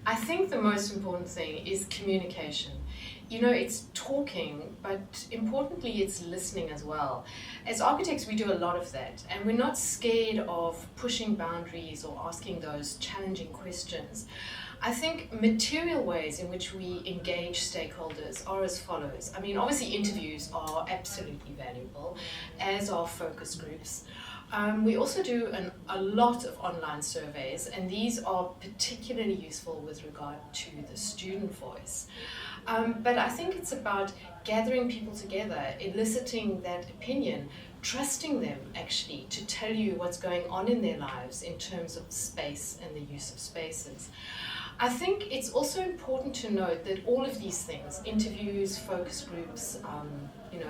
I think the most important thing is communication. You know, it's talking, but importantly, it's listening as well. As architects, we do a lot of that, and we're not scared of pushing boundaries or asking those challenging questions. I think material ways in which we engage stakeholders are as follows. I mean, obviously interviews are absolutely valuable, as are focus groups. We also do a lot of online surveys, and these are particularly useful with regard to the student voice. But I think it's about gathering people together, eliciting that opinion, trusting them actually to tell you what's going on in their lives in terms of space and the use of spaces. I think it's also important to note that all of these things, interviews, focus groups,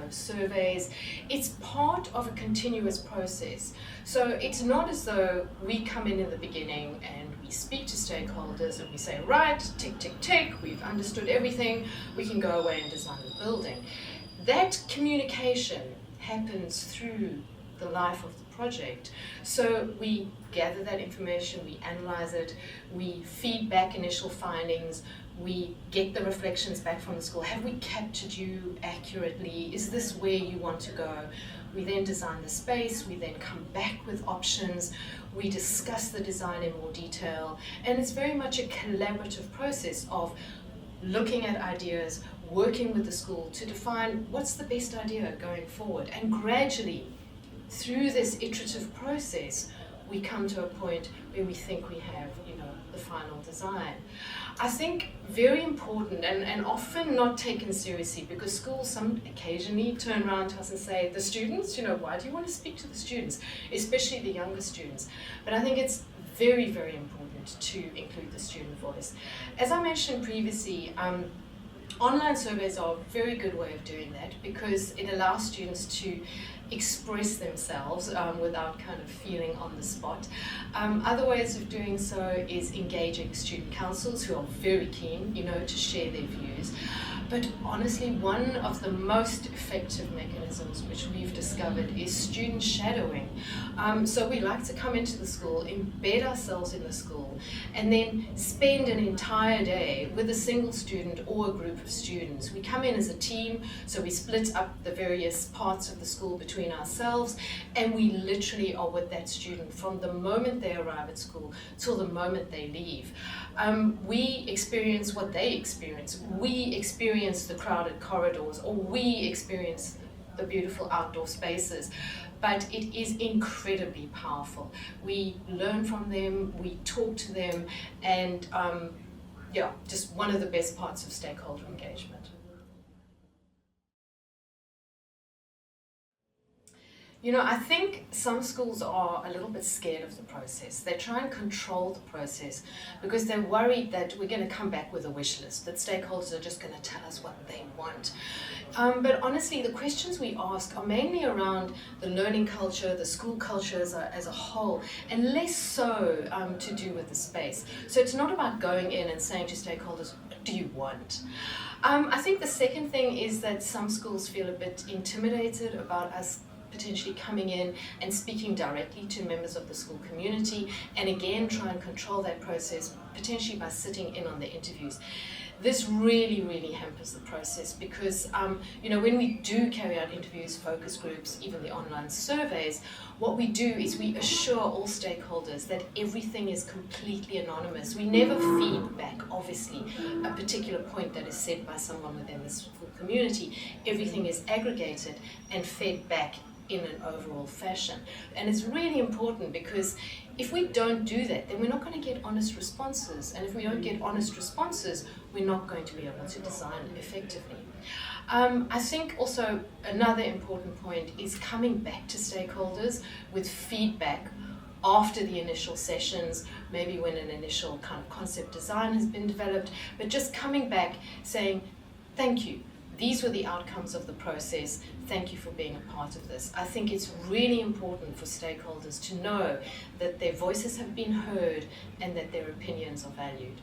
surveys, it's part of a continuous process. So it's not as though we come in the beginning and we speak to stakeholders and we say, right, tick, tick, tick, we've understood everything, we can go away and design the building. That communication happens through the life of the project. So we gather that information, we analyze it, we feed back initial findings, we get the reflections back from the school. Have we captured you accurately? Is this where you want to go? We then design the space, we then come back with options, we discuss the design in more detail, and it's very much a collaborative process of looking at ideas, working with the school to define what's the best idea going forward, and gradually through this iterative process, we come to a point where we think we have, the final design. I think very important and often not taken seriously, because schools some occasionally turn around to us and say, the students, why do you want to speak to the students, especially the younger students? But I think it's very, very important to include the student voice. As I mentioned previously, online surveys are a very good way of doing that, because it allows students to express themselves without kind of feeling on the spot. Other ways of doing so is engaging student councils, who are very keen, to share their views. But honestly, one of the most effective mechanisms which we've discovered is student shadowing. So we like to come into the school, embed ourselves in the school, and then spend an entire day with a single student or a group of students. We come in as a team, so we split up the various parts of the school between ourselves, and we literally are with that student from the moment they arrive at school till the moment they leave. We experience what they experience. We experience the crowded corridors, or we experience the beautiful outdoor spaces, but it is incredibly powerful. We learn from them, we talk to them, and just one of the best parts of stakeholder engagement. I think some schools are a little bit scared of the process. They try and control the process because they're worried that we're going to come back with a wish list, that stakeholders are just going to tell us what they want. But honestly, the questions we ask are mainly around the learning culture, the school culture as a whole, and less so to do with the space. So it's not about going in and saying to stakeholders, what do you want? I think the second thing is that some schools feel a bit intimidated about us potentially coming in and speaking directly to members of the school community, and again try and control that process potentially by sitting in on the interviews. This really, really hampers the process, because when we do carry out interviews, focus groups, even the online surveys, what we do is we assure all stakeholders that everything is completely anonymous. We never feed back, obviously, a particular point that is said by someone within the school community. Everything is aggregated and fed back in an overall fashion. And it's really important, because if we don't do that, then we're not going to get honest responses. And if we don't get honest responses, we're not going to be able to design effectively. I think also another important point is coming back to stakeholders with feedback after the initial sessions, maybe when an initial kind of concept design has been developed, but just coming back saying, thank you. These were the outcomes of the process. Thank you for being a part of this. I think it's really important for stakeholders to know that their voices have been heard and that their opinions are valued.